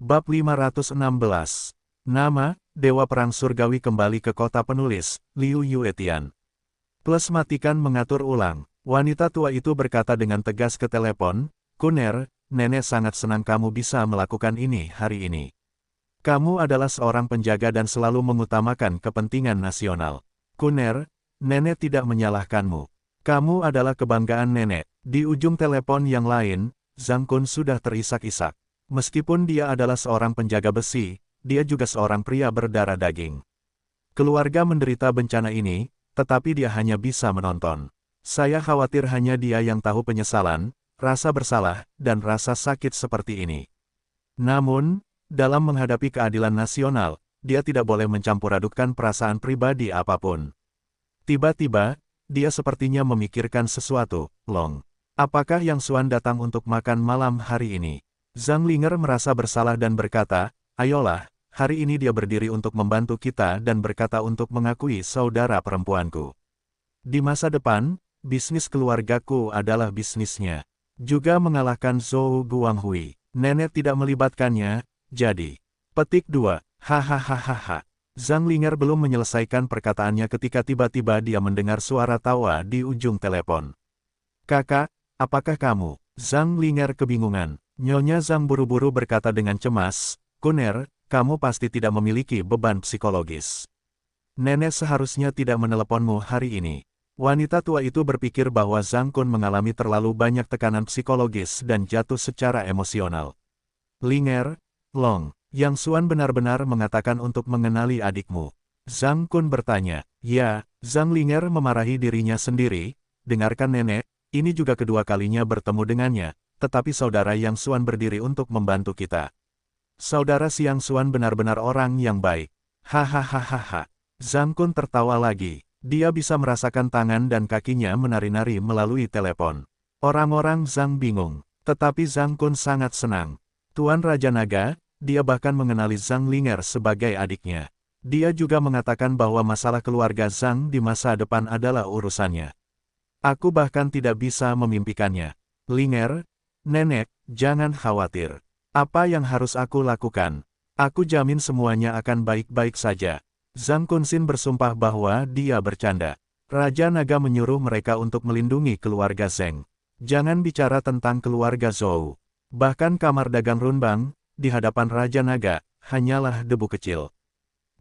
Bab 516. Nama, Dewa Perang Surgawi kembali ke kota penulis, Liu Yuetian. Plus matikan mengatur ulang. Wanita tua itu berkata dengan tegas ke telepon, Kuner, nenek sangat senang kamu bisa melakukan ini hari ini. Kamu adalah seorang penjaga dan selalu mengutamakan kepentingan nasional. Kuner, nenek tidak menyalahkanmu. Kamu adalah kebanggaan nenek. Di ujung telepon yang lain, Zhang Kun sudah terisak-isak. Meskipun dia adalah seorang penjaga besi, dia juga seorang pria berdarah daging. Keluarga menderita bencana ini, tetapi dia hanya bisa menonton. Saya khawatir hanya dia yang tahu penyesalan, rasa bersalah, dan rasa sakit seperti ini. Namun, dalam menghadapi keadilan nasional, dia tidak boleh mencampur adukkan perasaan pribadi apapun. Tiba-tiba, dia sepertinya memikirkan sesuatu. Long, apakah Yang Xuan datang untuk makan malam hari ini? Zhang Linger merasa bersalah dan berkata, ayolah, hari ini dia berdiri untuk membantu kita dan berkata untuk mengakui saudara perempuanku. Di masa depan, bisnis keluargaku adalah bisnisnya. Juga mengalahkan Zhou Guanghui. Nenek tidak melibatkannya, jadi. Petik 2. Hahaha. Zhang Linger belum menyelesaikan perkataannya ketika tiba-tiba dia mendengar suara tawa di ujung telepon. Kakak, apakah kamu? Zhang Linger kebingungan. Nyonya Zhang buru-buru berkata dengan cemas, Kuner, kamu pasti tidak memiliki beban psikologis. Nenek seharusnya tidak meneleponmu hari ini. Wanita tua itu berpikir bahwa Zhang Kun mengalami terlalu banyak tekanan psikologis dan jatuh secara emosional. Linger, Long, Yang Xuan benar-benar mengatakan untuk mengenali adikmu. Zhang Kun bertanya, ya, Zhang Linger memarahi dirinya sendiri, dengarkan nenek, ini juga kedua kalinya bertemu dengannya. Tetapi saudara Yang Xuan berdiri untuk membantu kita. Saudara si Yang Xuan benar-benar orang yang baik. Hahaha. Zhang Kun tertawa lagi. Dia bisa merasakan tangan dan kakinya menari-nari melalui telepon. Orang-orang Zhang bingung. Tetapi Zhang Kun sangat senang. Tuan Raja Naga, dia bahkan mengenali Zhang Linger sebagai adiknya. Dia juga mengatakan bahwa masalah keluarga Zhang di masa depan adalah urusannya. Aku bahkan tidak bisa memimpikannya. Linger, nenek, jangan khawatir. Apa yang harus aku lakukan? Aku jamin semuanya akan baik-baik saja. Zhang Kunxin bersumpah bahwa dia bercanda. Raja Naga menyuruh mereka untuk melindungi keluarga Zheng. Jangan bicara tentang keluarga Zhou. Bahkan kamar dagang Runbang, di hadapan Raja Naga, hanyalah debu kecil.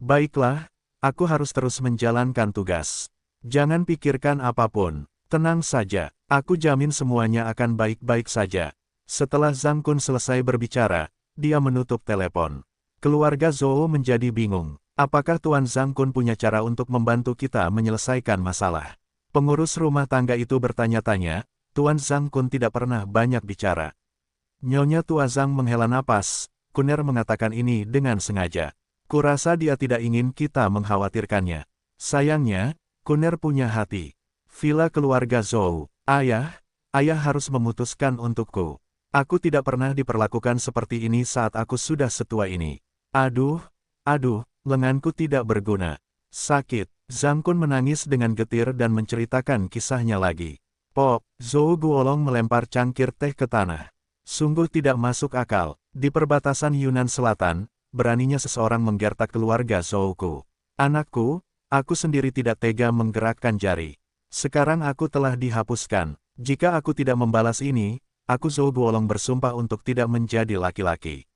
Baiklah, aku harus terus menjalankan tugas. Jangan pikirkan apapun. Tenang saja. Aku jamin semuanya akan baik-baik saja. Setelah Zhang Kun selesai berbicara, dia menutup telepon. Keluarga Zhou menjadi bingung. Apakah Tuan Zhang Kun punya cara untuk membantu kita menyelesaikan masalah? Pengurus rumah tangga itu bertanya-tanya, Tuan Zhang Kun tidak pernah banyak bicara. Nyonya Tua Zhang menghela napas, Kuner mengatakan ini dengan sengaja. Kurasa dia tidak ingin kita mengkhawatirkannya. Sayangnya, Kuner punya hati. Villa keluarga Zhou. Ayah harus memutuskan untukku. Aku tidak pernah diperlakukan seperti ini saat aku sudah setua ini. Aduh, lenganku tidak berguna. Sakit. Zhang Kun menangis dengan getir dan menceritakan kisahnya lagi. Pop, Zhou Guolong melempar cangkir teh ke tanah. Sungguh tidak masuk akal. Di perbatasan Yunnan Selatan, beraninya seseorang menggertak keluarga Zhouku. Anakku, aku sendiri tidak tega menggerakkan jari. Sekarang aku telah dihapuskan. Jika aku tidak membalas ini, aku Zhou Guolong bersumpah untuk tidak menjadi laki-laki.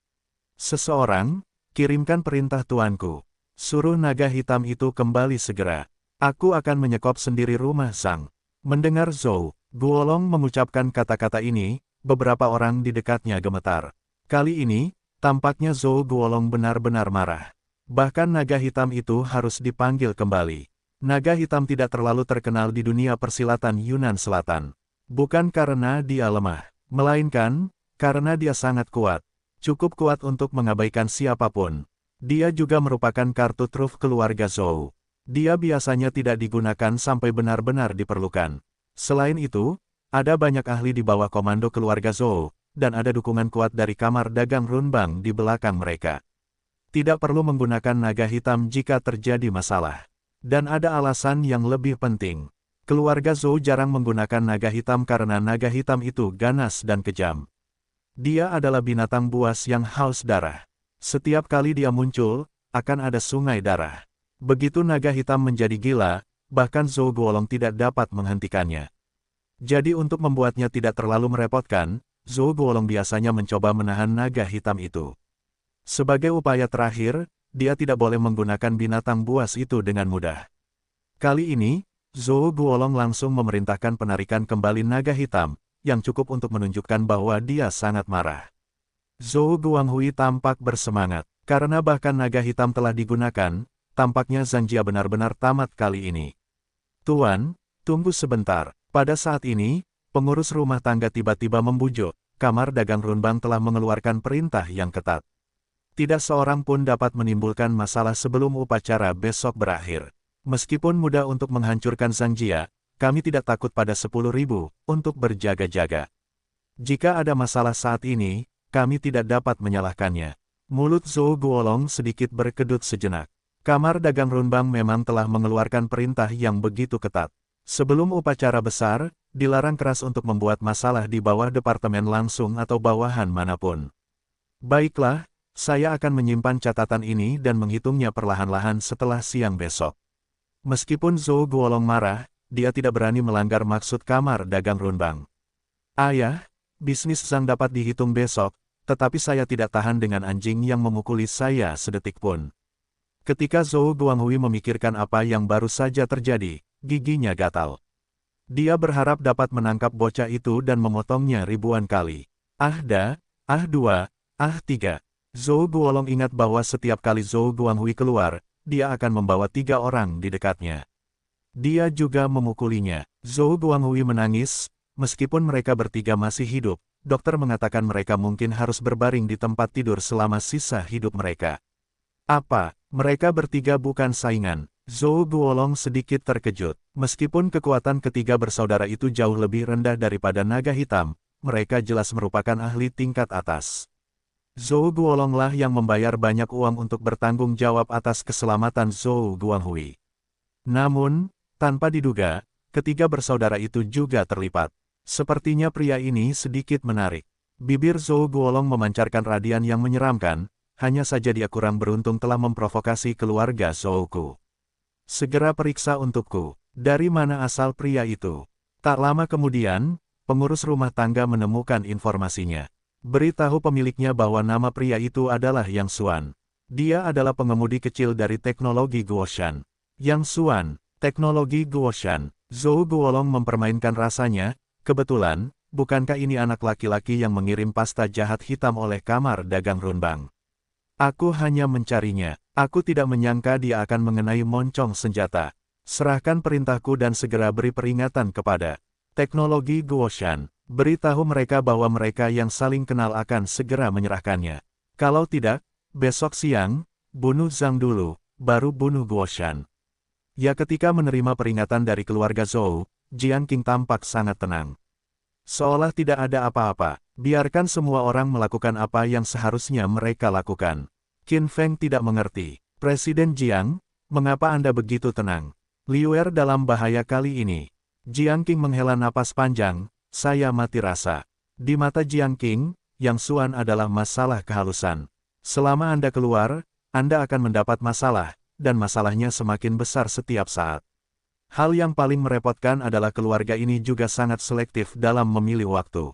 Seseorang, kirimkan perintah tuanku. Suruh naga hitam itu kembali segera. Aku akan menyekop sendiri rumah Zhang. Mendengar Zhou Guolong mengucapkan kata-kata ini, beberapa orang di dekatnya gemetar. Kali ini, tampaknya Zhou Guolong benar-benar marah. Bahkan naga hitam itu harus dipanggil kembali. Naga hitam tidak terlalu terkenal di dunia persilatan Yunnan Selatan. Bukan karena dia lemah, melainkan karena dia sangat kuat. Cukup kuat untuk mengabaikan siapapun. Dia juga merupakan kartu truf keluarga Zhou. Dia biasanya tidak digunakan sampai benar-benar diperlukan. Selain itu, ada banyak ahli di bawah komando keluarga Zhou, dan ada dukungan kuat dari kamar dagang Runbang di belakang mereka. Tidak perlu menggunakan naga hitam jika terjadi masalah. Dan ada alasan yang lebih penting. Keluarga Zhou jarang menggunakan naga hitam karena naga hitam itu ganas dan kejam. Dia adalah binatang buas yang haus darah. Setiap kali dia muncul, akan ada sungai darah. Begitu naga hitam menjadi gila, bahkan Zhou Guolong tidak dapat menghentikannya. Jadi untuk membuatnya tidak terlalu merepotkan, Zhou Guolong biasanya mencoba menahan naga hitam itu. Sebagai upaya terakhir, dia tidak boleh menggunakan binatang buas itu dengan mudah. Kali ini, Zhou Guolong langsung memerintahkan penarikan kembali naga hitam, yang cukup untuk menunjukkan bahwa dia sangat marah. Zhou Guanghui tampak bersemangat, karena bahkan naga hitam telah digunakan, tampaknya Zhang Jia benar-benar tamat kali ini. Tuan, tunggu sebentar. Pada saat ini, pengurus rumah tangga tiba-tiba membujuk, Kamar Dagang Runbang telah mengeluarkan perintah yang ketat. Tidak seorang pun dapat menimbulkan masalah sebelum upacara besok berakhir. Meskipun mudah untuk menghancurkan Zhang Jia, kami tidak takut pada 10.000 untuk berjaga-jaga. Jika ada masalah saat ini, kami tidak dapat menyalahkannya. Mulut Zhou Guolong sedikit berkedut sejenak. Kamar Dagang Runbang memang telah mengeluarkan perintah yang begitu ketat. Sebelum upacara besar, dilarang keras untuk membuat masalah di bawah departemen langsung atau bawahan manapun. Baiklah, saya akan menyimpan catatan ini dan menghitungnya perlahan-lahan setelah siang besok. Meskipun Zhou Guolong marah, dia tidak berani melanggar maksud Kamar Dagang Runbang. Ayah, bisnis Zhang dapat dihitung besok, tetapi saya tidak tahan dengan anjing yang memukuli saya sedetik pun. Ketika Zhou Guanghui memikirkan apa yang baru saja terjadi, giginya gatal. Dia berharap dapat menangkap bocah itu dan memotongnya ribuan kali. Dua, tiga. Zhou Guolong ingat bahwa setiap kali Zhou Guanghui keluar, dia akan membawa 3 orang di dekatnya. Dia juga memukulinya. Zhou Guanghui menangis, meskipun mereka bertiga masih hidup, dokter mengatakan mereka mungkin harus berbaring di tempat tidur selama sisa hidup mereka. Apa, mereka bertiga bukan saingan? Zhou Guolong sedikit terkejut. Meskipun kekuatan ketiga bersaudara itu jauh lebih rendah daripada naga hitam, mereka jelas merupakan ahli tingkat atas. Zhou Guolong lah yang membayar banyak uang untuk bertanggung jawab atas keselamatan Zhou Guanghui. Namun, tanpa diduga, ketiga bersaudara itu juga terlibat. Sepertinya pria ini sedikit menarik. Bibir Zhou Guolong memancarkan radian yang menyeramkan, hanya saja dia kurang beruntung telah memprovokasi keluarga Zhouku. Segera periksa untukku, dari mana asal pria itu? Tak lama kemudian, pengurus rumah tangga menemukan informasinya. Beritahu pemiliknya bahwa nama pria itu adalah Yang Xuan. Dia adalah pengemudi kecil dari teknologi Guoshan. Yang Xuan, teknologi Guoshan. Zhou Guolong mempermainkan rasanya, kebetulan, bukankah ini anak laki-laki yang mengirim pasta jahat hitam oleh Kamar Dagang Runbang? Aku hanya mencarinya. Aku tidak menyangka dia akan mengenai moncong senjata. Serahkan perintahku dan segera beri peringatan kepada teknologi Guoshan. Beritahu mereka bahwa mereka yang saling kenal akan segera menyerahkannya. Kalau tidak, besok siang, bunuh Zhang dulu, baru bunuh Guoshan. Ya, ketika menerima peringatan dari keluarga Zhou, Jiang Qing tampak sangat tenang. Seolah tidak ada apa-apa, biarkan semua orang melakukan apa yang seharusnya mereka lakukan. Qin Feng tidak mengerti. Presiden Jiang, mengapa Anda begitu tenang? Liuer dalam bahaya kali ini. Jiang Qing menghela napas panjang, saya mati rasa. Di mata Jiang Qing, Yang Xuan adalah masalah kehalusan. Selama Anda keluar, Anda akan mendapat masalah, dan masalahnya semakin besar setiap saat. Hal yang paling merepotkan adalah keluarga ini juga sangat selektif dalam memilih waktu.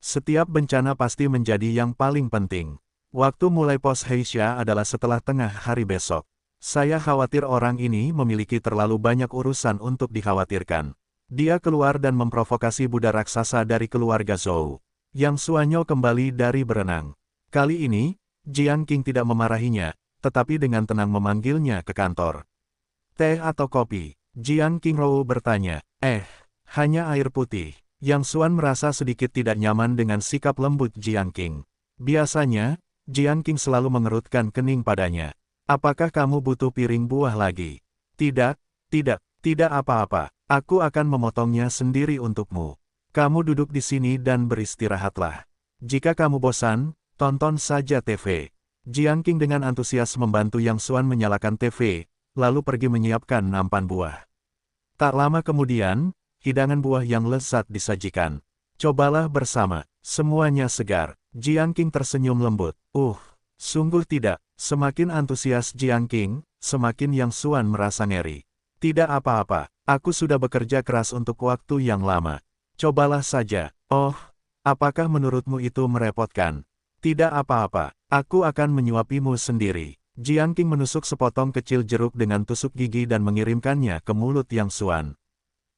Setiap bencana pasti menjadi yang paling penting. Waktu mulai pos Heisha adalah setelah tengah hari besok. Saya khawatir orang ini memiliki terlalu banyak urusan untuk dikhawatirkan. Dia keluar dan memprovokasi Buddha raksasa dari keluarga Zhou. Yang Xuanyo kembali dari berenang. Kali ini, Jiang Qing tidak memarahinya, tetapi dengan tenang memanggilnya ke kantor. Teh atau kopi? Jiang Qingrou bertanya. Hanya air putih. Yang Xuan merasa sedikit tidak nyaman dengan sikap lembut Jiang Qing. Biasanya, Jiang Qing selalu mengerutkan kening padanya. Apakah kamu butuh piring buah lagi? Tidak apa-apa. Aku akan memotongnya sendiri untukmu. Kamu duduk di sini dan beristirahatlah. Jika kamu bosan, tonton saja TV. Jiang Qing dengan antusias membantu Yang Xuan menyalakan TV, lalu pergi menyiapkan nampan buah. Tak lama kemudian, hidangan buah yang lezat disajikan. Cobalah bersama, semuanya segar. Jiang Qing tersenyum lembut. Sungguh tidak, semakin antusias Jiang Qing, semakin Yang Xuan merasa ngeri. Tidak apa-apa, aku sudah bekerja keras untuk waktu yang lama. Cobalah saja. Oh, apakah menurutmu itu merepotkan? Tidak apa-apa, aku akan menyuapimu sendiri. Jiang Qing menusuk sepotong kecil jeruk dengan tusuk gigi dan mengirimkannya ke mulut Yang Xuan.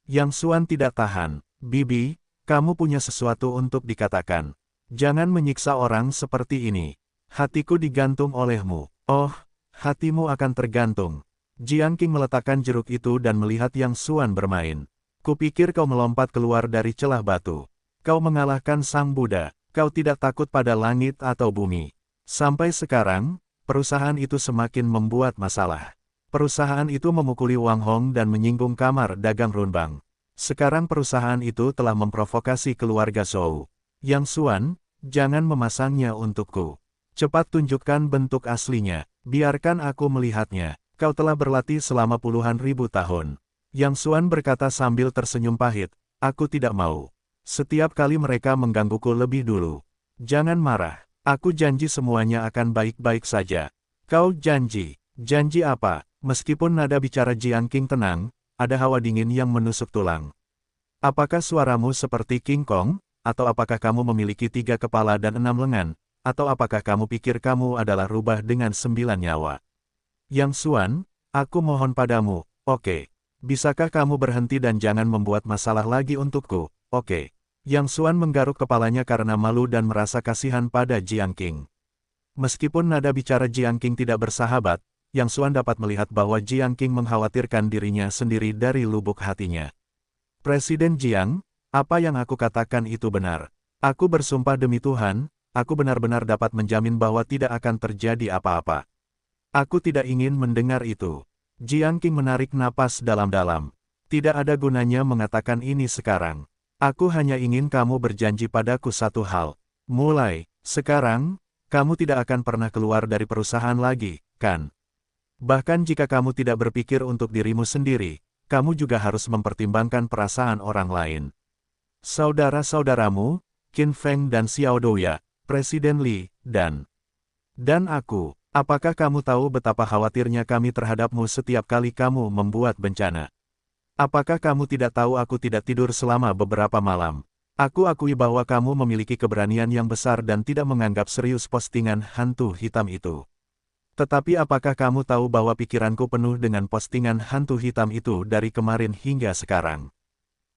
Yang Xuan tidak tahan. Bibi, kamu punya sesuatu untuk dikatakan. Jangan menyiksa orang seperti ini. Hatiku digantung olehmu. Oh, hatimu akan tergantung. Jiang Qing meletakkan jeruk itu dan melihat Yang Xuan bermain. Kupikir kau melompat keluar dari celah batu. Kau mengalahkan Sang Buddha. Kau tidak takut pada langit atau bumi. Sampai sekarang, perusahaan itu semakin membuat masalah. Perusahaan itu memukuli Wang Hong dan menyinggung kamar dagang Runbang. Sekarang perusahaan itu telah memprovokasi keluarga Zhou. Yang Xuan, jangan memasangnya untukku. Cepat tunjukkan bentuk aslinya, biarkan aku melihatnya. Kau telah berlatih selama puluhan ribu tahun. Yang Xuan berkata sambil tersenyum pahit, aku tidak mau. Setiap kali mereka menggangguku lebih dulu. Jangan marah. Aku janji semuanya akan baik-baik saja. Kau janji? Janji apa? Meskipun nada bicara Jiang Qing tenang, ada hawa dingin yang menusuk tulang. Apakah suaramu seperti King Kong? Atau apakah kamu memiliki 3 kepala dan 6 lengan? Atau apakah kamu pikir kamu adalah rubah dengan 9 nyawa? Yang Xuan, aku mohon padamu, oke. Bisakah kamu berhenti dan jangan membuat masalah lagi untukku, oke. Yang Xuan menggaruk kepalanya karena malu dan merasa kasihan pada Jiang Qing. Meskipun nada bicara Jiang Qing tidak bersahabat, Yang Xuan dapat melihat bahwa Jiang Qing mengkhawatirkan dirinya sendiri dari lubuk hatinya. Presiden Jiang, apa yang aku katakan itu benar. Aku bersumpah demi Tuhan, aku benar-benar dapat menjamin bahwa tidak akan terjadi apa-apa. Aku tidak ingin mendengar itu. Jiang Qing menarik napas dalam-dalam. Tidak ada gunanya mengatakan ini sekarang. Aku hanya ingin kamu berjanji padaku satu hal. Mulai sekarang, kamu tidak akan pernah keluar dari perusahaan lagi, kan? Bahkan jika kamu tidak berpikir untuk dirimu sendiri, kamu juga harus mempertimbangkan perasaan orang lain. Saudara-saudaramu, Qin Feng dan Xiao Douya, Presiden Li, dan aku, apakah kamu tahu betapa khawatirnya kami terhadapmu setiap kali kamu membuat bencana? Apakah kamu tidak tahu aku tidak tidur selama beberapa malam? Aku akui bahwa kamu memiliki keberanian yang besar dan tidak menganggap serius postingan hantu hitam itu. Tetapi apakah kamu tahu bahwa pikiranku penuh dengan postingan hantu hitam itu dari kemarin hingga sekarang?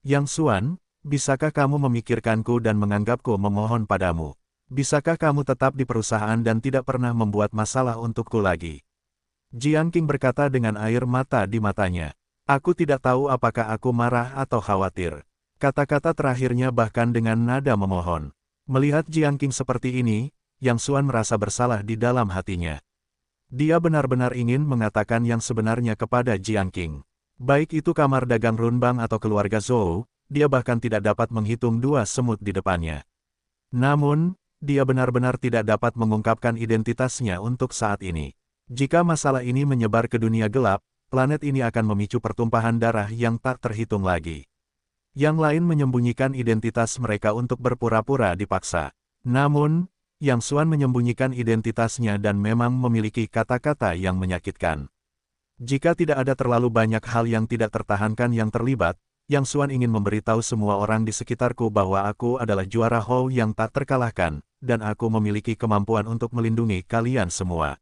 Yang Xuan, bisakah kamu memikirkanku dan menganggapku memohon padamu? Bisakah kamu tetap di perusahaan dan tidak pernah membuat masalah untukku lagi? Jiang Qing berkata dengan air mata di matanya. Aku tidak tahu apakah aku marah atau khawatir. Kata-kata terakhirnya bahkan dengan nada memohon. Melihat Jiang Qing seperti ini, Yang Xuan merasa bersalah di dalam hatinya. Dia benar-benar ingin mengatakan yang sebenarnya kepada Jiang Qing. Baik itu kamar dagang Runbang atau keluarga Zhou, dia bahkan tidak dapat menghitung 2 semut di depannya. Namun, dia benar-benar tidak dapat mengungkapkan identitasnya untuk saat ini. Jika masalah ini menyebar ke dunia gelap, planet ini akan memicu pertumpahan darah yang tak terhitung lagi. Yang lain menyembunyikan identitas mereka untuk berpura-pura dipaksa. Namun, Yang Xuan menyembunyikan identitasnya dan memang memiliki kata-kata yang menyakitkan. Jika tidak ada terlalu banyak hal yang tidak tertahankan yang terlibat, Yang Xuan ingin memberitahu semua orang di sekitarku bahwa aku adalah juara Hou yang tak terkalahkan, dan aku memiliki kemampuan untuk melindungi kalian semua.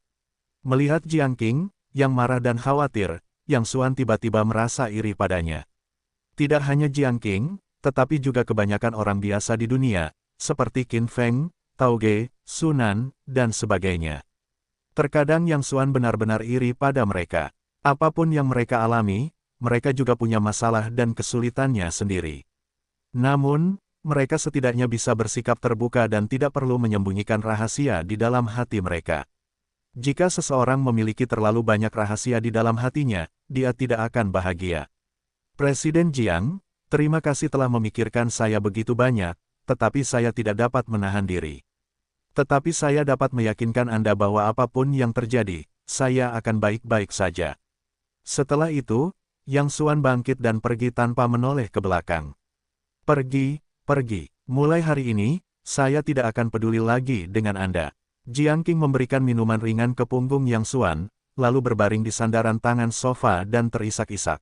Melihat Jiang Qing, yang marah dan khawatir, Yang Xuan tiba-tiba merasa iri padanya. Tidak hanya Jiang Qing, tetapi juga kebanyakan orang biasa di dunia, seperti Qin Feng, Tao Ge, Sunan, dan sebagainya. Terkadang Yang Xuan benar-benar iri pada mereka. Apapun yang mereka alami, mereka juga punya masalah dan kesulitannya sendiri. Namun, mereka setidaknya bisa bersikap terbuka dan tidak perlu menyembunyikan rahasia di dalam hati mereka. Jika seseorang memiliki terlalu banyak rahasia di dalam hatinya, dia tidak akan bahagia. Presiden Jiang, terima kasih telah memikirkan saya begitu banyak, tetapi saya tidak dapat menahan diri. Tetapi saya dapat meyakinkan Anda bahwa apapun yang terjadi, saya akan baik-baik saja. Setelah itu, Yang Xuan bangkit dan pergi tanpa menoleh ke belakang. Pergi, pergi. Mulai hari ini, saya tidak akan peduli lagi dengan Anda. Jiang Qing memberikan minuman ringan ke punggung Yang Xuan, lalu berbaring di sandaran tangan sofa dan terisak-isak.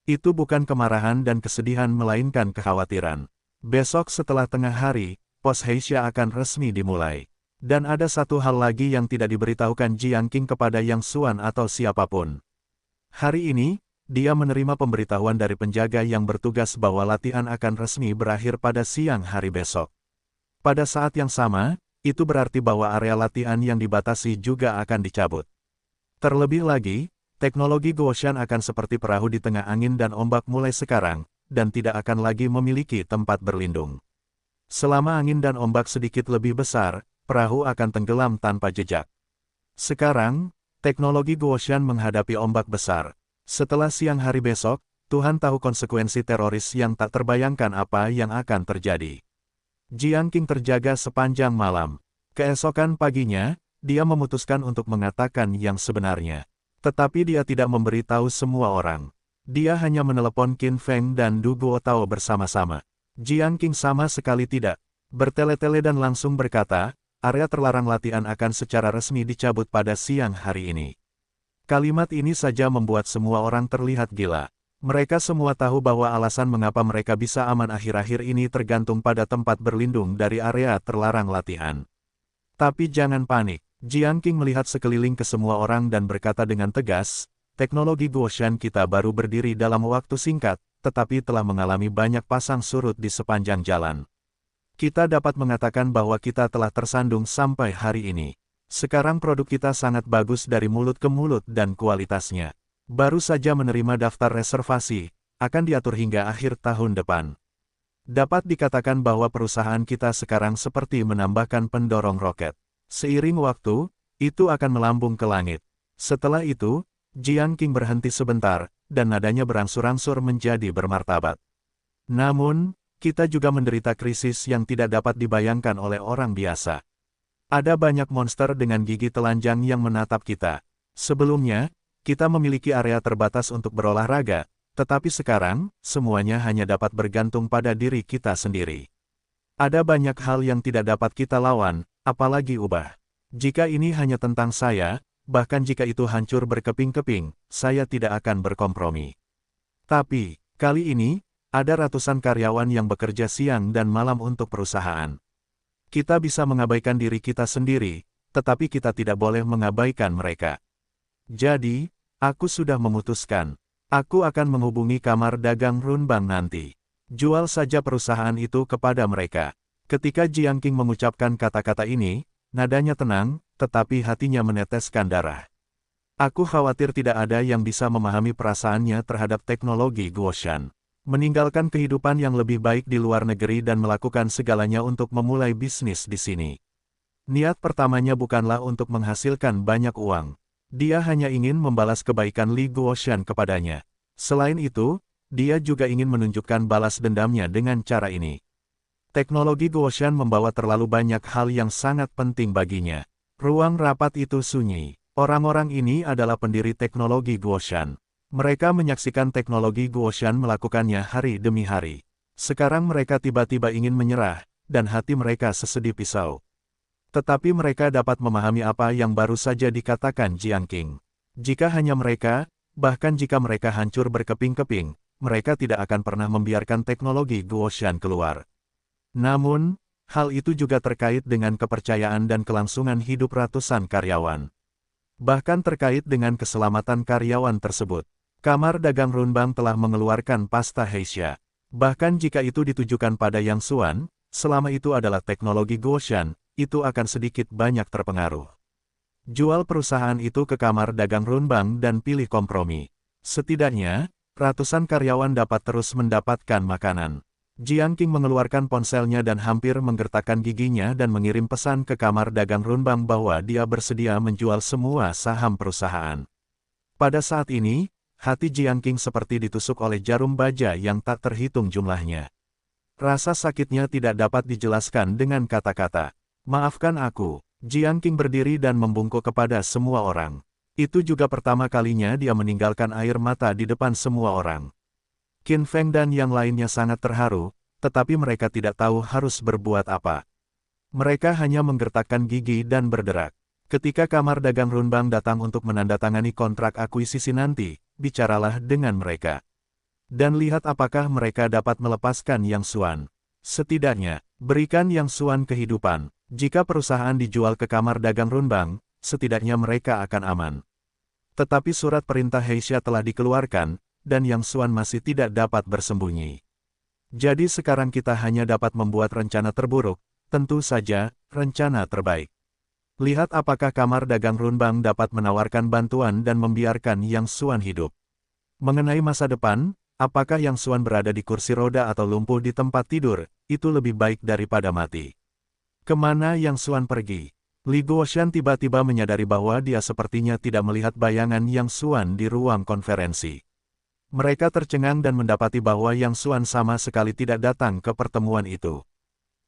Itu bukan kemarahan dan kesedihan melainkan kekhawatiran. Besok setelah tengah hari, pos Heisha akan resmi dimulai. Dan ada satu hal lagi yang tidak diberitahukan Jiang Qing kepada Yang Xuan atau siapapun. Hari ini, dia menerima pemberitahuan dari penjaga yang bertugas bahwa latihan akan resmi berakhir pada siang hari besok. Pada saat yang sama, itu berarti bahwa area latihan yang dibatasi juga akan dicabut. Terlebih lagi, teknologi Guoshan akan seperti perahu di tengah angin dan ombak mulai sekarang, dan tidak akan lagi memiliki tempat berlindung. Selama angin dan ombak sedikit lebih besar, perahu akan tenggelam tanpa jejak. Sekarang, teknologi Guoshan menghadapi ombak besar. Setelah siang hari besok, Tuhan tahu konsekuensi teroris yang tak terbayangkan apa yang akan terjadi. Jiang Qing terjaga sepanjang malam. Keesokan paginya, dia memutuskan untuk mengatakan yang sebenarnya. Tetapi dia tidak memberitahu semua orang. Dia hanya menelepon Qin Feng dan Du Guotao bersama-sama. Jiang Qing sama sekali tidak bertele-tele dan langsung berkata, area terlarang latihan akan secara resmi dicabut pada siang hari ini. Kalimat ini saja membuat semua orang terlihat gila. Mereka semua tahu bahwa alasan mengapa mereka bisa aman akhir-akhir ini tergantung pada tempat berlindung dari area terlarang latihan. Tapi jangan panik. Jiang Qing melihat sekeliling ke semua orang dan berkata dengan tegas, teknologi Guoshan kita baru berdiri dalam waktu singkat, tetapi telah mengalami banyak pasang surut di sepanjang jalan. Kita dapat mengatakan bahwa kita telah tersandung sampai hari ini. Sekarang produk kita sangat bagus dari mulut ke mulut dan kualitasnya. Baru saja menerima daftar reservasi, akan diatur hingga akhir tahun depan. Dapat dikatakan bahwa perusahaan kita sekarang seperti menambahkan pendorong roket. Seiring waktu, itu akan melambung ke langit. Setelah itu, Jiang Qing berhenti sebentar, dan nadanya berangsur-angsur menjadi bermartabat. Namun, kita juga menderita krisis yang tidak dapat dibayangkan oleh orang biasa. Ada banyak monster dengan gigi telanjang yang menatap kita. Sebelumnya, kita memiliki area terbatas untuk berolahraga, tetapi sekarang, semuanya hanya dapat bergantung pada diri kita sendiri. Ada banyak hal yang tidak dapat kita lawan, apalagi ubah. Jika ini hanya tentang saya, bahkan jika itu hancur berkeping-keping, saya tidak akan berkompromi. Tapi, kali ini, ada ratusan karyawan yang bekerja siang dan malam untuk perusahaan. Kita bisa mengabaikan diri kita sendiri, tetapi kita tidak boleh mengabaikan mereka. Jadi, aku sudah memutuskan. Aku akan menghubungi kamar dagang Runbang nanti. Jual saja perusahaan itu kepada mereka. Ketika Jiang Qing mengucapkan kata-kata ini, nadanya tenang, tetapi hatinya meneteskan darah. Aku khawatir tidak ada yang bisa memahami perasaannya terhadap teknologi Guoshan. Meninggalkan kehidupan yang lebih baik di luar negeri dan melakukan segalanya untuk memulai bisnis di sini. Niat pertamanya bukanlah untuk menghasilkan banyak uang. Dia hanya ingin membalas kebaikan Li Guoshan kepadanya. Selain itu, dia juga ingin menunjukkan balas dendamnya dengan cara ini. Teknologi Guoshan membawa terlalu banyak hal yang sangat penting baginya. Ruang rapat itu sunyi. Orang-orang ini adalah pendiri teknologi Guoshan. Mereka menyaksikan teknologi Guoshan melakukannya hari demi hari. Sekarang mereka tiba-tiba ingin menyerah, dan hati mereka sesedih pisau. Tetapi mereka dapat memahami apa yang baru saja dikatakan Jiang Qing. Jika hanya mereka, bahkan jika mereka hancur berkeping-keping, mereka tidak akan pernah membiarkan teknologi Guoshan keluar. Namun, hal itu juga terkait dengan kepercayaan dan kelangsungan hidup ratusan karyawan. Bahkan terkait dengan keselamatan karyawan tersebut. Kamar dagang Runbang telah mengeluarkan pasta Heisha. Bahkan jika itu ditujukan pada Yang Xuan, selama itu adalah teknologi Guoshan, itu akan sedikit banyak terpengaruh. Jual perusahaan itu ke kamar dagang Runbang dan pilih kompromi. Setidaknya, ratusan karyawan dapat terus mendapatkan makanan. Jiang Qing mengeluarkan ponselnya dan hampir menggertakkan giginya dan mengirim pesan ke kamar dagang Runbang bahwa dia bersedia menjual semua saham perusahaan. Pada saat ini, hati Jiang Qing seperti ditusuk oleh jarum baja yang tak terhitung jumlahnya. Rasa sakitnya tidak dapat dijelaskan dengan kata-kata. Maafkan aku. Jiang Qing berdiri dan membungkuk kepada semua orang. Itu juga pertama kalinya dia meninggalkan air mata di depan semua orang. Qin Feng dan yang lainnya sangat terharu, tetapi mereka tidak tahu harus berbuat apa. Mereka hanya menggertakkan gigi dan berderak. Ketika kamar dagang Runbang datang untuk menandatangani kontrak akuisisi nanti, bicaralah dengan mereka. Dan lihat apakah mereka dapat melepaskan Yang Xuan. Setidaknya, berikan Yang Xuan kehidupan. Jika perusahaan dijual ke kamar dagang Runbang, setidaknya mereka akan aman. Tetapi surat perintah Heisha telah dikeluarkan, dan Yang Xuan masih tidak dapat bersembunyi. Jadi sekarang kita hanya dapat membuat rencana terburuk, tentu saja, rencana terbaik. Lihat apakah kamar dagang Runbang dapat menawarkan bantuan dan membiarkan Yang Xuan hidup. Mengenai masa depan, apakah Yang Xuan berada di kursi roda atau lumpuh di tempat tidur, itu lebih baik daripada mati. Kemana Yang Xuan pergi? Li Guoshan tiba-tiba menyadari bahwa dia sepertinya tidak melihat bayangan Yang Xuan di ruang konferensi. Mereka tercengang dan mendapati bahwa Yang Xuan sama sekali tidak datang ke pertemuan itu.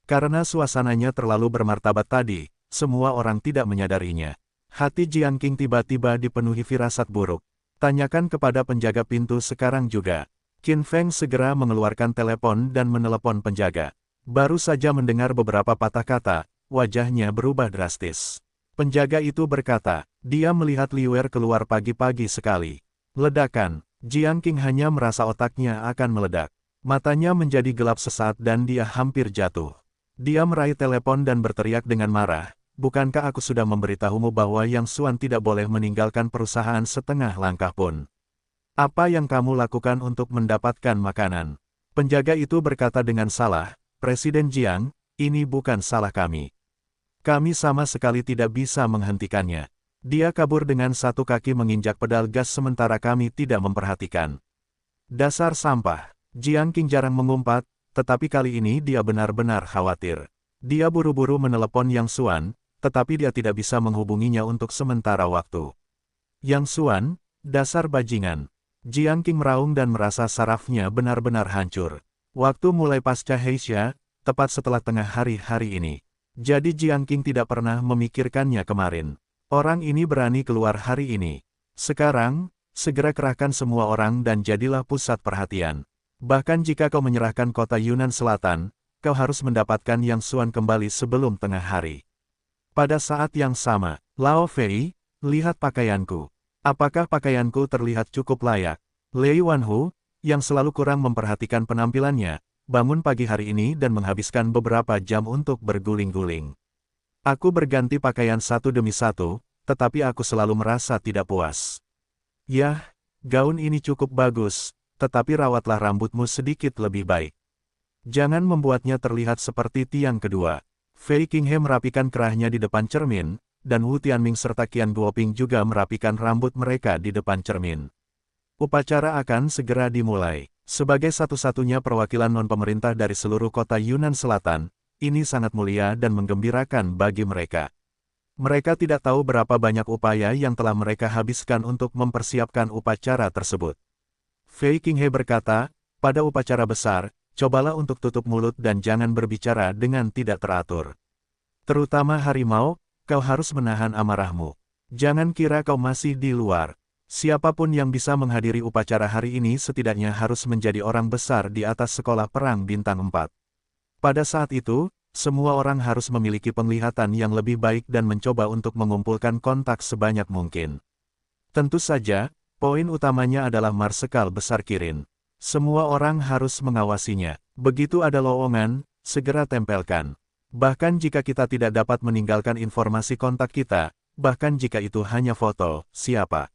Karena suasananya terlalu bermartabat tadi, semua orang tidak menyadarinya. Hati Jiang Qing tiba-tiba dipenuhi firasat buruk. Tanyakan kepada penjaga pintu sekarang juga. Qin Feng segera mengeluarkan telepon dan menelepon penjaga. Baru saja mendengar beberapa patah kata, wajahnya berubah drastis. Penjaga itu berkata, dia melihat Liuer keluar pagi-pagi sekali. Ledakan. Jiang Qing hanya merasa otaknya akan meledak. Matanya menjadi gelap sesaat dan dia hampir jatuh. Dia meraih telepon dan berteriak dengan marah, bukankah aku sudah memberitahumu bahwa Yang Xuan tidak boleh meninggalkan perusahaan setengah langkah pun? Apa yang kamu lakukan untuk mendapatkan makanan? Penjaga itu berkata dengan salah, Presiden Jiang, ini bukan salah kami. Kami sama sekali tidak bisa menghentikannya. Dia kabur dengan satu kaki menginjak pedal gas sementara kami tidak memperhatikan. Dasar sampah. Jiang Qing jarang mengumpat, tetapi kali ini dia benar-benar khawatir. Dia buru-buru menelepon Yang Xuan, tetapi dia tidak bisa menghubunginya untuk sementara waktu. Yang Xuan, dasar bajingan. Jiang Qing meraung dan merasa sarafnya benar-benar hancur. Waktu mulai pasca Heisha, tepat setelah tengah hari ini. Jadi Jiang Qing tidak pernah memikirkannya kemarin. Orang ini berani keluar hari ini. Sekarang, segera kerahkan semua orang dan jadilah pusat perhatian. Bahkan jika kau menyerahkan kota Yunnan Selatan, kau harus mendapatkan Yang Xuan kembali sebelum tengah hari. Pada saat yang sama, Lao Fei, lihat pakaianku. Apakah pakaianku terlihat cukup layak? Lei Wanhu, yang selalu kurang memperhatikan penampilannya, bangun pagi hari ini dan menghabiskan beberapa jam untuk berguling-guling. Aku berganti pakaian satu demi satu, tetapi aku selalu merasa tidak puas. Yah, gaun ini cukup bagus, tetapi rawatlah rambutmu sedikit lebih baik. Jangan membuatnya terlihat seperti tiang kedua. Fei Qinghe merapikan kerahnya di depan cermin, dan Wu Tianming serta Qian Guoping juga merapikan rambut mereka di depan cermin. Upacara akan segera dimulai. Sebagai satu-satunya perwakilan non-pemerintah dari seluruh kota Yunnan Selatan, ini sangat mulia dan menggembirakan bagi mereka. Mereka tidak tahu berapa banyak upaya yang telah mereka habiskan untuk mempersiapkan upacara tersebut. Fei Qinghe berkata, pada upacara besar, cobalah untuk tutup mulut dan jangan berbicara dengan tidak teratur. Terutama harimau, kau harus menahan amarahmu. Jangan kira kau masih di luar. Siapapun yang bisa menghadiri upacara hari ini setidaknya harus menjadi orang besar di atas sekolah perang bintang 4. Pada saat itu, semua orang harus memiliki penglihatan yang lebih baik dan mencoba untuk mengumpulkan kontak sebanyak mungkin. Tentu saja, poin utamanya adalah marsekal besar Kirin. Semua orang harus mengawasinya. Begitu ada lowongan, segera tempelkan. Bahkan jika kita tidak dapat meninggalkan informasi kontak kita, bahkan jika itu hanya foto, siapa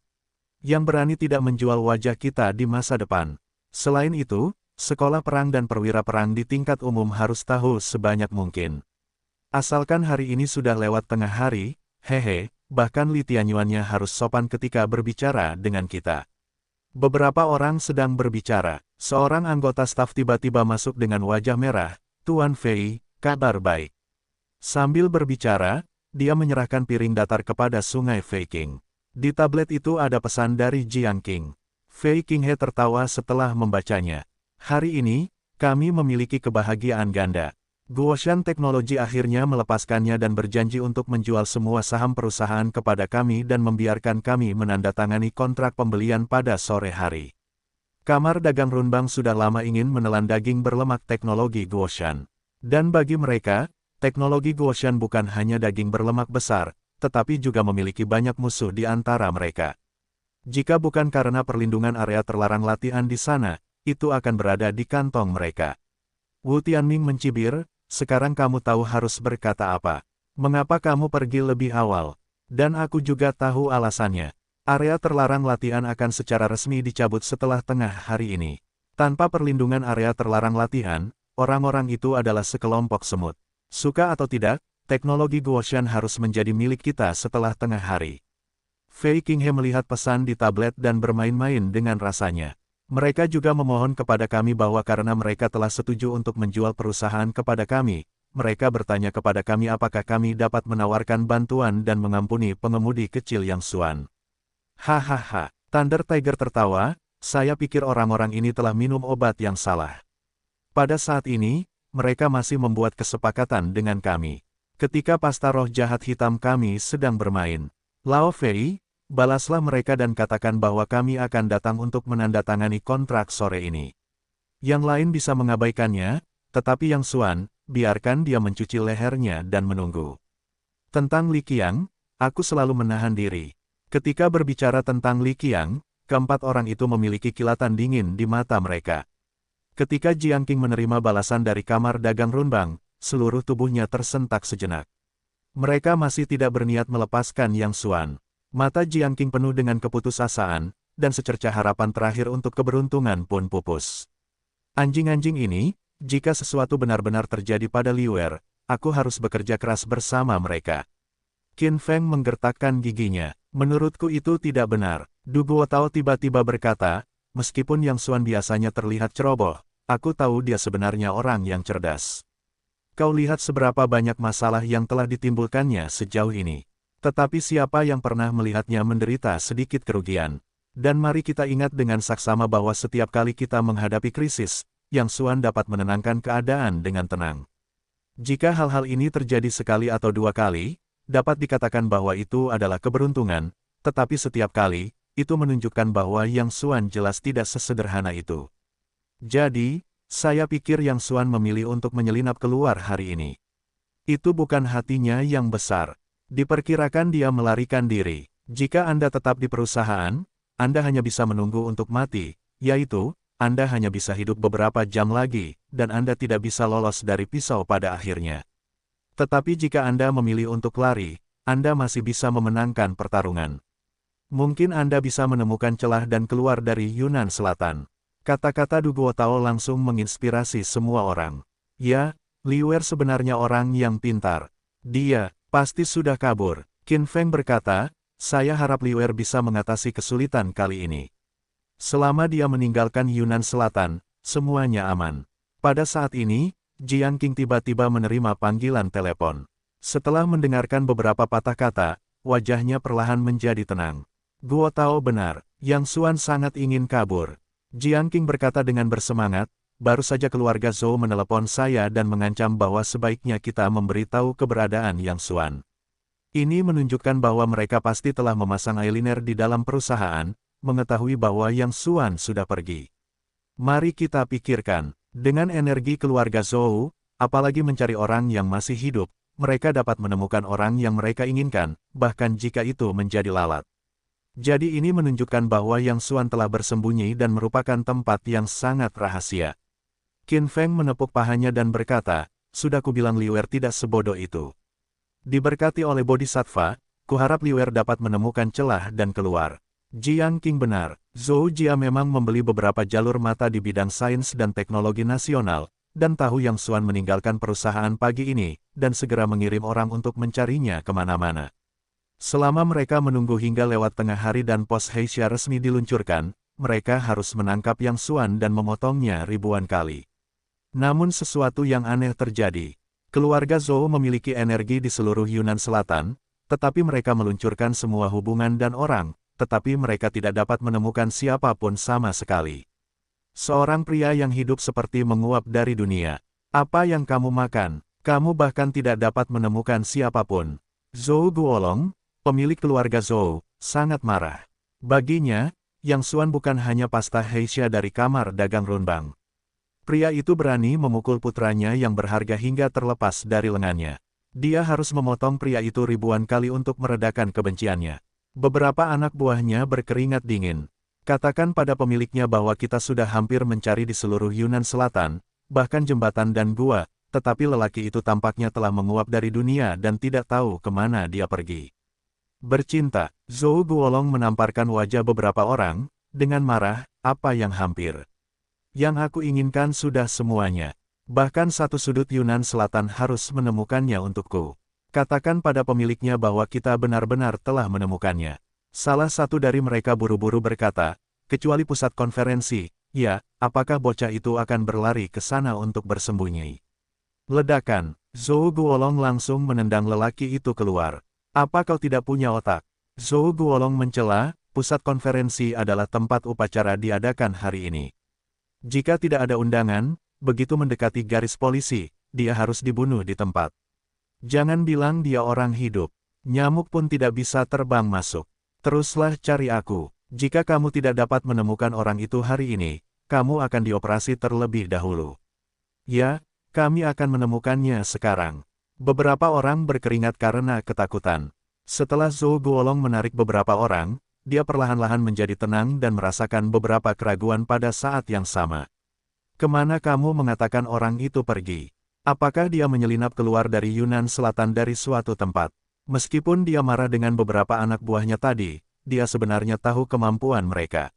yang berani tidak menjual wajah kita di masa depan? Selain itu, sekolah perang dan perwira perang di tingkat umum harus tahu sebanyak mungkin. Asalkan hari ini sudah lewat tengah hari, hehe, bahkan Li Tianyuannya harus sopan ketika berbicara dengan kita. Beberapa orang sedang berbicara. Seorang anggota staf tiba-tiba masuk dengan wajah merah. Tuan Fei, kabar baik. Sambil berbicara, dia menyerahkan piring datar kepada Sungai Fei Qing. Di tablet itu ada pesan dari Jiang Qing. Fei Qinghe tertawa setelah membacanya. Hari ini, kami memiliki kebahagiaan ganda. Guoshan Teknologi akhirnya melepaskannya dan berjanji untuk menjual semua saham perusahaan kepada kami dan membiarkan kami menandatangani kontrak pembelian pada sore hari. Kamar dagang Runbang sudah lama ingin menelan daging berlemak teknologi Guoshan. Dan bagi mereka, teknologi Guoshan bukan hanya daging berlemak besar, tetapi juga memiliki banyak musuh di antara mereka. Jika bukan karena perlindungan area terlarang latihan di sana, itu akan berada di kantong mereka. Wu Tianming mencibir, sekarang kamu tahu harus berkata apa. Mengapa kamu pergi lebih awal? Dan aku juga tahu alasannya. Area terlarang latihan akan secara resmi dicabut setelah tengah hari ini. Tanpa perlindungan area terlarang latihan, orang-orang itu adalah sekelompok semut. Suka atau tidak, teknologi Guoshan harus menjadi milik kita setelah tengah hari. Fei Qinghe melihat pesan di tablet dan bermain-main dengan rasanya. Mereka juga memohon kepada kami bahwa karena mereka telah setuju untuk menjual perusahaan kepada kami, mereka bertanya kepada kami apakah kami dapat menawarkan bantuan dan mengampuni pengemudi kecil Yang Xuan. Hahaha, Thunder Tiger tertawa, saya pikir orang-orang ini telah minum obat yang salah. Pada saat ini, mereka masih membuat kesepakatan dengan kami. Ketika pasta roh jahat hitam kami sedang bermain. Lao Fei, balaslah mereka dan katakan bahwa kami akan datang untuk menandatangani kontrak sore ini. Yang lain bisa mengabaikannya, tetapi Yang Xuan, biarkan dia mencuci lehernya dan menunggu. Tentang Li Qiang, aku selalu menahan diri. Ketika berbicara tentang Li Qiang, keempat orang itu memiliki kilatan dingin di mata mereka. Ketika Jiang Qing menerima balasan dari kamar dagang Runbang, seluruh tubuhnya tersentak sejenak. Mereka masih tidak berniat melepaskan Yang Xuan. Mata Jiang Qing penuh dengan keputusasaan, dan secercah harapan terakhir untuk keberuntungan pun pupus. Anjing-anjing ini, jika sesuatu benar-benar terjadi pada Liuer, aku harus bekerja keras bersama mereka. Qin Feng menggertakkan giginya. Menurutku itu tidak benar. Du Guotao tiba-tiba berkata, meskipun Yang Xuan biasanya terlihat ceroboh, aku tahu dia sebenarnya orang yang cerdas. Kau lihat seberapa banyak masalah yang telah ditimbulkannya sejauh ini. Tetapi siapa yang pernah melihatnya menderita sedikit kerugian? Dan mari kita ingat dengan saksama bahwa setiap kali kita menghadapi krisis, Yang Xuan dapat menenangkan keadaan dengan tenang. Jika hal-hal ini terjadi sekali atau dua kali, dapat dikatakan bahwa itu adalah keberuntungan, tetapi setiap kali, itu menunjukkan bahwa Yang Xuan jelas tidak sesederhana itu. Jadi, saya pikir Yang Xuan memilih untuk menyelinap keluar hari ini. Itu bukan hatinya yang besar. Diperkirakan dia melarikan diri. Jika Anda tetap di perusahaan, Anda hanya bisa menunggu untuk mati, yaitu, Anda hanya bisa hidup beberapa jam lagi, dan Anda tidak bisa lolos dari pisau pada akhirnya. Tetapi jika Anda memilih untuk lari, Anda masih bisa memenangkan pertarungan. Mungkin Anda bisa menemukan celah dan keluar dari Yunnan Selatan. Kata-kata Du Guotao langsung menginspirasi semua orang. Ya, Liuer sebenarnya orang yang pintar. Dia pasti sudah kabur. Qin Feng berkata, saya harap Liuer bisa mengatasi kesulitan kali ini. Selama dia meninggalkan Yunnan Selatan, semuanya aman. Pada saat ini, Jiang Qing tiba-tiba menerima panggilan telepon. Setelah mendengarkan beberapa patah kata, wajahnya perlahan menjadi tenang. Guotao benar, Yang Xuan sangat ingin kabur. Jiang Qing berkata dengan bersemangat, baru saja keluarga Zhou menelepon saya dan mengancam bahwa sebaiknya kita memberitahu keberadaan Yang Xuan. Ini menunjukkan bahwa mereka pasti telah memasang eyeliner di dalam perusahaan, mengetahui bahwa Yang Xuan sudah pergi. Mari kita pikirkan, dengan energi keluarga Zhou, apalagi mencari orang yang masih hidup, mereka dapat menemukan orang yang mereka inginkan, bahkan jika itu menjadi lalat. Jadi ini menunjukkan bahwa Yang Xuan telah bersembunyi dan merupakan tempat yang sangat rahasia. Qin Feng menepuk pahanya dan berkata, sudah kubilang Liuer tidak sebodoh itu. Diberkati oleh Bodhisattva, kuharap Liuer dapat menemukan celah dan keluar. Jiang Qing benar, Zhou Jia memang membeli beberapa jalur mata di bidang sains dan teknologi nasional, dan tahu Yang Xuan meninggalkan perusahaan pagi ini, dan segera mengirim orang untuk mencarinya kemana-mana. Selama mereka menunggu hingga lewat tengah hari dan pos Heisha resmi diluncurkan, mereka harus menangkap Yang Xuan dan memotongnya ribuan kali. Namun sesuatu yang aneh terjadi. Keluarga Zhou memiliki energi di seluruh Yunnan Selatan, tetapi mereka meluncurkan semua hubungan dan orang, tetapi mereka tidak dapat menemukan siapapun sama sekali. Seorang pria yang hidup seperti menguap dari dunia. Apa yang kamu makan? Kamu bahkan tidak dapat menemukan siapapun. Zhou Guolong, pemilik keluarga Zhou, sangat marah. Baginya, Yang Xuan bukan hanya pasta Heisha dari kamar dagang Runbang. Pria itu berani memukul putranya yang berharga hingga terlepas dari lengannya. Dia harus memotong pria itu ribuan kali untuk meredakan kebenciannya. Beberapa anak buahnya berkeringat dingin. Katakan pada pemiliknya bahwa kita sudah hampir mencari di seluruh Yunan Selatan, bahkan jembatan dan gua, tetapi lelaki itu tampaknya telah menguap dari dunia dan tidak tahu kemana dia pergi. Bercinta, Zhou Guolong menamparkan wajah beberapa orang, dengan marah, apa yang hampir. Yang aku inginkan sudah semuanya. Bahkan satu sudut Yunan Selatan harus menemukannya untukku. Katakan pada pemiliknya bahwa kita benar-benar telah menemukannya. Salah satu dari mereka buru-buru berkata, kecuali pusat konferensi, ya, apakah bocah itu akan berlari ke sana untuk bersembunyi? Ledakan, Zhou Guolong langsung menendang lelaki itu keluar. Apa kau tidak punya otak? Zhou Guolong mencela, pusat konferensi adalah tempat upacara diadakan hari ini. Jika tidak ada undangan, begitu mendekati garis polisi, dia harus dibunuh di tempat. Jangan bilang dia orang hidup. Nyamuk pun tidak bisa terbang masuk. Teruslah cari aku. Jika kamu tidak dapat menemukan orang itu hari ini, kamu akan dioperasi terlebih dahulu. Ya, kami akan menemukannya sekarang. Beberapa orang berkeringat karena ketakutan. Setelah Zhou Guolong menarik beberapa orang, dia perlahan-lahan menjadi tenang dan merasakan beberapa keraguan pada saat yang sama. Kemana kamu mengatakan orang itu pergi? Apakah dia menyelinap keluar dari Yunan Selatan dari suatu tempat? Meskipun dia marah dengan beberapa anak buahnya tadi, dia sebenarnya tahu kemampuan mereka.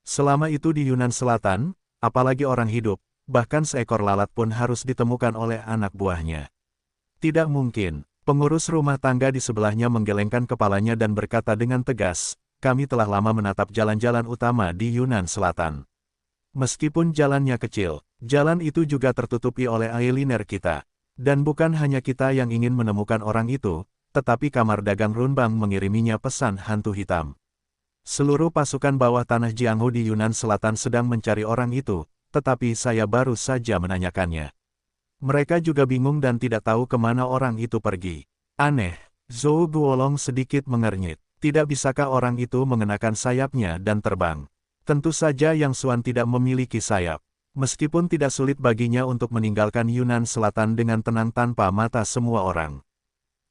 Selama itu di Yunan Selatan, apalagi orang hidup, bahkan seekor lalat pun harus ditemukan oleh anak buahnya. Tidak mungkin. Pengurus rumah tangga di sebelahnya menggelengkan kepalanya dan berkata dengan tegas, kami telah lama menatap jalan-jalan utama di Yunan Selatan. Meskipun jalannya kecil, jalan itu juga tertutupi oleh eyeliner kita. Dan bukan hanya kita yang ingin menemukan orang itu, tetapi kamar dagang Runbang mengiriminya pesan hantu hitam. Seluruh pasukan bawah tanah Jianghu di Yunan Selatan sedang mencari orang itu, tetapi saya baru saja menanyakannya. Mereka juga bingung dan tidak tahu kemana orang itu pergi. Aneh, Zhou Guolong sedikit mengernyit. Tidak bisakah orang itu mengenakan sayapnya dan terbang? Tentu saja Yang Xuan tidak memiliki sayap. Meskipun tidak sulit baginya untuk meninggalkan Yunan Selatan dengan tenang tanpa mata semua orang.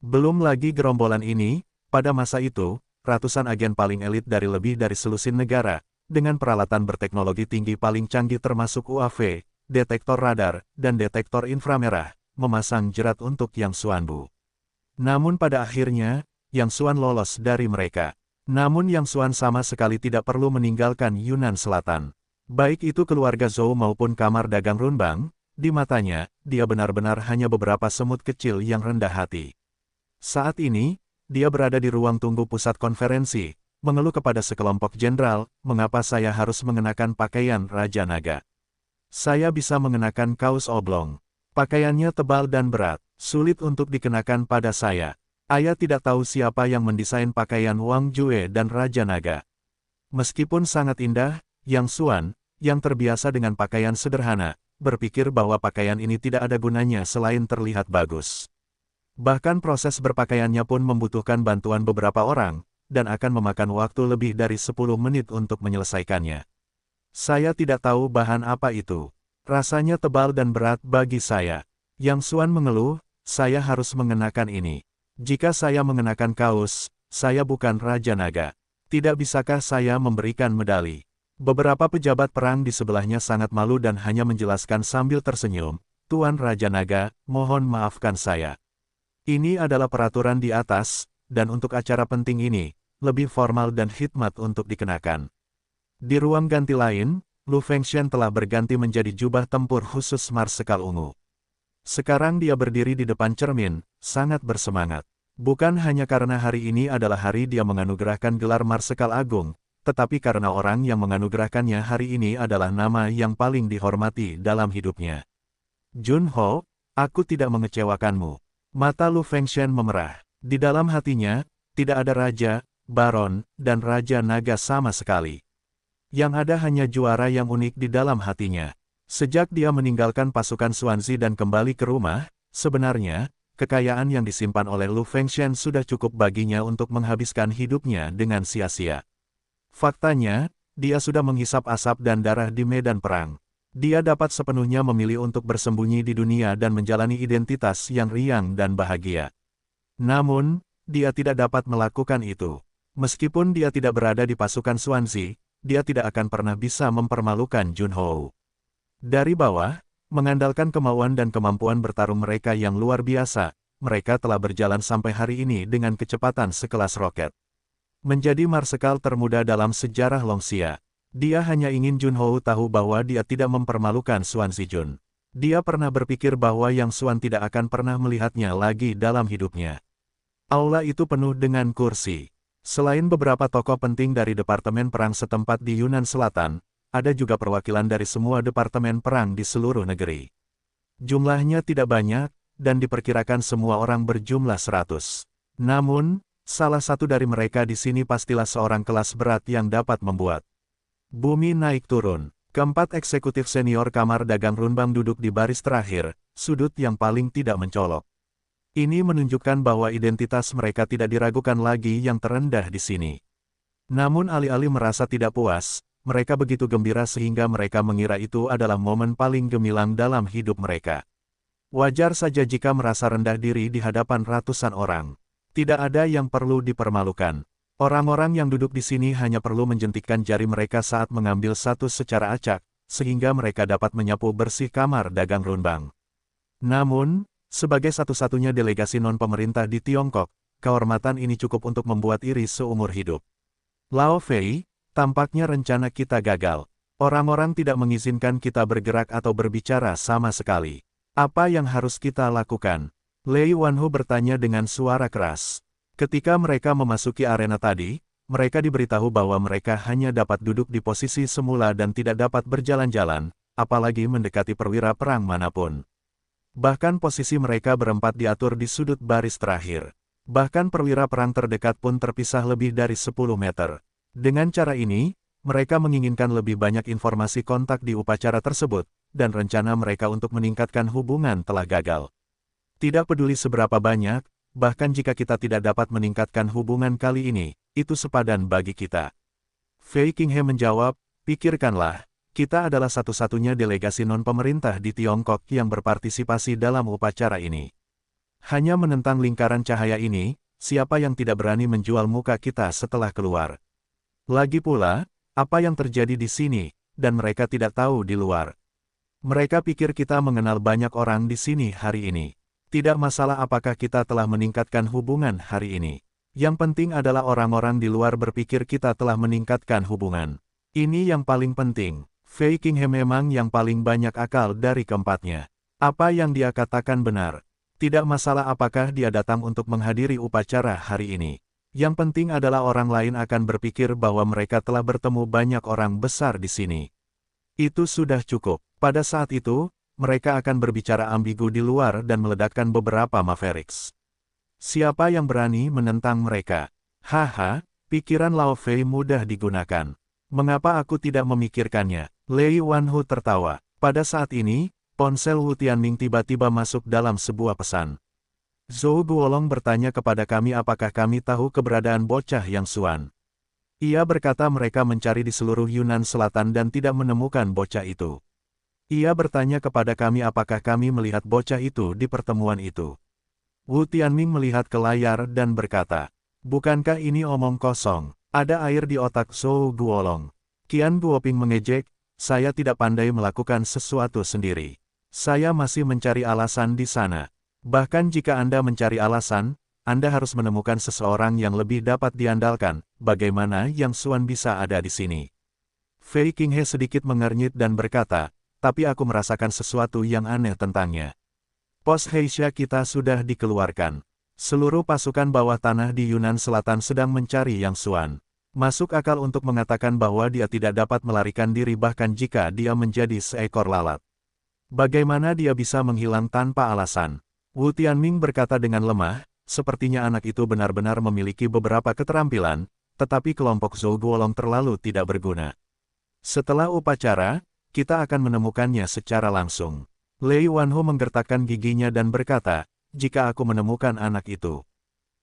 Belum lagi gerombolan ini, pada masa itu, ratusan agen paling elit dari lebih dari selusin negara, dengan peralatan berteknologi tinggi paling canggih termasuk UAV, detektor radar, dan detektor inframerah, memasang jerat untuk Yang Xuanbu. Namun pada akhirnya, Yang Xuan lolos dari mereka. Namun Yang Xuan sama sekali tidak perlu meninggalkan Yunan Selatan. Baik itu keluarga Zhou maupun kamar dagang Runbang, di matanya, dia benar-benar hanya beberapa semut kecil yang rendah hati. Saat ini, dia berada di ruang tunggu pusat konferensi, mengeluh kepada sekelompok jenderal, mengapa saya harus mengenakan pakaian Raja Naga. Saya bisa mengenakan kaos oblong. Pakaiannya tebal dan berat, sulit untuk dikenakan pada saya. Ayah tidak tahu siapa yang mendesain pakaian Wang Jue dan Raja Naga. Meskipun sangat indah, Yang Xuan, yang terbiasa dengan pakaian sederhana, berpikir bahwa pakaian ini tidak ada gunanya selain terlihat bagus. Bahkan proses berpakaiannya pun membutuhkan bantuan beberapa orang, dan akan memakan waktu lebih dari 10 menit untuk menyelesaikannya. Saya tidak tahu bahan apa itu. Rasanya tebal dan berat bagi saya. Yang Xuan mengeluh, saya harus mengenakan ini. Jika saya mengenakan kaos, saya bukan Raja Naga. Tidak bisakah saya memberikan medali? Beberapa pejabat perang di sebelahnya sangat malu dan hanya menjelaskan sambil tersenyum, Tuan Raja Naga, mohon maafkan saya. Ini adalah peraturan di atas, dan untuk acara penting ini, lebih formal dan khidmat untuk dikenakan. Di ruang ganti lain, Lu Fengshen telah berganti menjadi jubah tempur khusus Marsekal Ungu. Sekarang dia berdiri di depan cermin, sangat bersemangat. Bukan hanya karena hari ini adalah hari dia menganugerahkan gelar Marsekal Agung, tetapi karena orang yang menganugerahkannya hari ini adalah nama yang paling dihormati dalam hidupnya. Junho, aku tidak mengecewakanmu. Mata Lu Fengshen memerah. Di dalam hatinya, tidak ada raja, baron, dan Raja Naga sama sekali. Yang ada hanya juara yang unik di dalam hatinya. Sejak dia meninggalkan pasukan Xuanzi dan kembali ke rumah, sebenarnya, kekayaan yang disimpan oleh Lu Fengshen sudah cukup baginya untuk menghabiskan hidupnya dengan sia-sia. Faktanya, dia sudah menghisap asap dan darah di medan perang. Dia dapat sepenuhnya memilih untuk bersembunyi di dunia dan menjalani identitas yang riang dan bahagia. Namun, dia tidak dapat melakukan itu. Meskipun dia tidak berada di pasukan Swansea, dia tidak akan pernah bisa mempermalukan Junho. Dari bawah, mengandalkan kemauan dan kemampuan bertarung mereka yang luar biasa, mereka telah berjalan sampai hari ini dengan kecepatan sekelas roket. Menjadi marsekal termuda dalam sejarah Longxia. Dia hanya ingin Junho tahu bahwa dia tidak mempermalukan Swansea Jun. Dia pernah berpikir bahwa Yang Xuan tidak akan pernah melihatnya lagi dalam hidupnya. Aula itu penuh dengan kursi. Selain beberapa tokoh penting dari Departemen Perang setempat di Yunnan Selatan, ada juga perwakilan dari semua departemen perang di seluruh negeri. Jumlahnya tidak banyak, dan diperkirakan semua orang berjumlah 100. Namun, salah satu dari mereka di sini pastilah seorang kelas berat yang dapat membuat bumi naik turun. Keempat eksekutif senior Kamar Dagang Runbang duduk di baris terakhir, sudut yang paling tidak mencolok. Ini menunjukkan bahwa identitas mereka tidak diragukan lagi yang terendah di sini. Namun alih-alih merasa tidak puas, mereka begitu gembira sehingga mereka mengira itu adalah momen paling gemilang dalam hidup mereka. Wajar saja jika merasa rendah diri di hadapan ratusan orang. Tidak ada yang perlu dipermalukan. Orang-orang yang duduk di sini hanya perlu menjentikkan jari mereka saat mengambil satu secara acak, sehingga mereka dapat menyapu bersih Kamar Dagang Runbang. Namun, sebagai satu-satunya delegasi non-pemerintah di Tiongkok, kehormatan ini cukup untuk membuat iri seumur hidup. Lao Fei, tampaknya rencana kita gagal. Orang-orang tidak mengizinkan kita bergerak atau berbicara sama sekali. Apa yang harus kita lakukan? Lei Wanhu bertanya dengan suara keras. Ketika mereka memasuki arena tadi, mereka diberitahu bahwa mereka hanya dapat duduk di posisi semula dan tidak dapat berjalan-jalan, apalagi mendekati perwira perang manapun. Bahkan posisi mereka berempat diatur di sudut baris terakhir. Bahkan perwira perang terdekat pun terpisah lebih dari 10 meter. Dengan cara ini, mereka menginginkan lebih banyak informasi kontak di upacara tersebut, dan rencana mereka untuk meningkatkan hubungan telah gagal. Tidak peduli seberapa banyak, bahkan jika kita tidak dapat meningkatkan hubungan kali ini, itu sepadan bagi kita. Fei Qinghe menjawab, pikirkanlah, kita adalah satu-satunya delegasi non-pemerintah di Tiongkok yang berpartisipasi dalam upacara ini. Hanya menentang lingkaran cahaya ini, siapa yang tidak berani menjual muka kita setelah keluar? Lagi pula, apa yang terjadi di sini, dan mereka tidak tahu di luar. Mereka pikir kita mengenal banyak orang di sini hari ini. Tidak masalah apakah kita telah meningkatkan hubungan hari ini. Yang penting adalah orang-orang di luar berpikir kita telah meningkatkan hubungan. Ini yang paling penting. Fei Qinghe memang yang paling banyak akal dari keempatnya. Apa yang dia katakan benar. Tidak masalah apakah dia datang untuk menghadiri upacara hari ini. Yang penting adalah orang lain akan berpikir bahwa mereka telah bertemu banyak orang besar di sini. Itu sudah cukup. Pada saat itu, mereka akan berbicara ambigu di luar dan meledakkan beberapa Mavericks. Siapa yang berani menentang mereka? Haha, pikiran Lao Fei mudah digunakan. Mengapa aku tidak memikirkannya? Lei Wanhu tertawa. Pada saat ini, ponsel Wu Tianming tiba-tiba masuk dalam sebuah pesan. Zhou Guolong bertanya kepada kami apakah kami tahu keberadaan bocah Yang Xuan. Ia berkata mereka mencari di seluruh Yunnan Selatan dan tidak menemukan bocah itu. Ia bertanya kepada kami apakah kami melihat bocah itu di pertemuan itu. Wu Tianming melihat ke layar dan berkata, bukankah ini omong kosong? Ada air di otak Zhou Guolong. Qian Guoping mengejek, saya tidak pandai melakukan sesuatu sendiri. Saya masih mencari alasan di sana. Bahkan jika Anda mencari alasan, Anda harus menemukan seseorang yang lebih dapat diandalkan. Bagaimana Yang Xuan bisa ada di sini? Fei Qinghe sedikit mengernyit dan berkata, tapi aku merasakan sesuatu yang aneh tentangnya. Pos Heisha kita sudah dikeluarkan. Seluruh pasukan bawah tanah di Yunnan Selatan sedang mencari Yang Xuan. Masuk akal untuk mengatakan bahwa dia tidak dapat melarikan diri bahkan jika dia menjadi seekor lalat. Bagaimana dia bisa menghilang tanpa alasan? Wu Tianming berkata dengan lemah, sepertinya anak itu benar-benar memiliki beberapa keterampilan, tetapi kelompok Zhou Guolong terlalu tidak berguna. Setelah upacara, kita akan menemukannya secara langsung. Lei Wanhu menggertakkan giginya dan berkata, jika aku menemukan anak itu,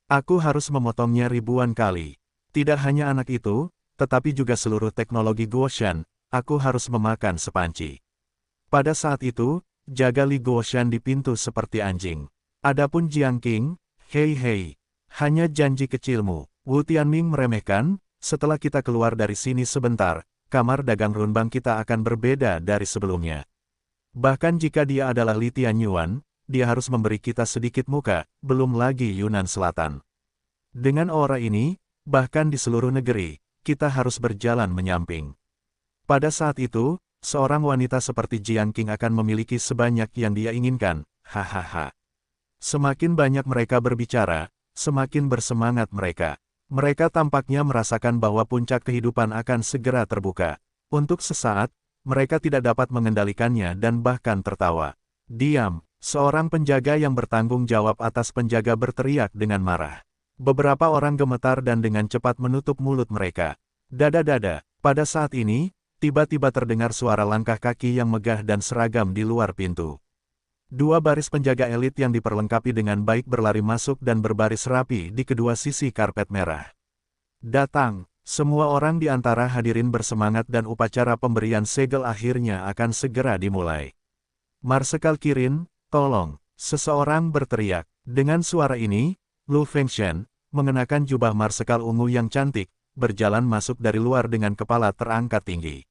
aku harus memotongnya ribuan kali. Tidak hanya anak itu, tetapi juga seluruh teknologi Guoshan, aku harus memakan sepanci. Pada saat itu, jaga Li Guoshan di pintu seperti anjing. Adapun Jiang Qing, hei, hanya janji kecilmu. Wu Tianming meremehkan, setelah kita keluar dari sini sebentar, kamar dagang Runbang kita akan berbeda dari sebelumnya. Bahkan jika dia adalah Li Tianyuan, dia harus memberi kita sedikit muka, belum lagi Yunan Selatan. Dengan aura ini, bahkan di seluruh negeri, kita harus berjalan menyamping. Pada saat itu, seorang wanita seperti Jiang Qing akan memiliki sebanyak yang dia inginkan, hahaha. Semakin banyak mereka berbicara, semakin bersemangat mereka. Mereka tampaknya merasakan bahwa puncak kehidupan akan segera terbuka. Untuk sesaat, mereka tidak dapat mengendalikannya dan bahkan tertawa. Diam, seorang penjaga yang bertanggung jawab atas penjaga berteriak dengan marah. Beberapa orang gemetar dan dengan cepat menutup mulut mereka. Dada, pada saat ini, tiba-tiba terdengar suara langkah kaki yang megah dan seragam di luar pintu. Dua baris penjaga elit yang diperlengkapi dengan baik berlari masuk dan berbaris rapi di kedua sisi karpet merah. Datang, semua orang di antara hadirin bersemangat dan upacara pemberian segel akhirnya akan segera dimulai. Marsekal Kirin, tolong, seseorang berteriak. Dengan suara ini, Lu Fengshen, mengenakan jubah marsekal ungu yang cantik, berjalan masuk dari luar dengan kepala terangkat tinggi.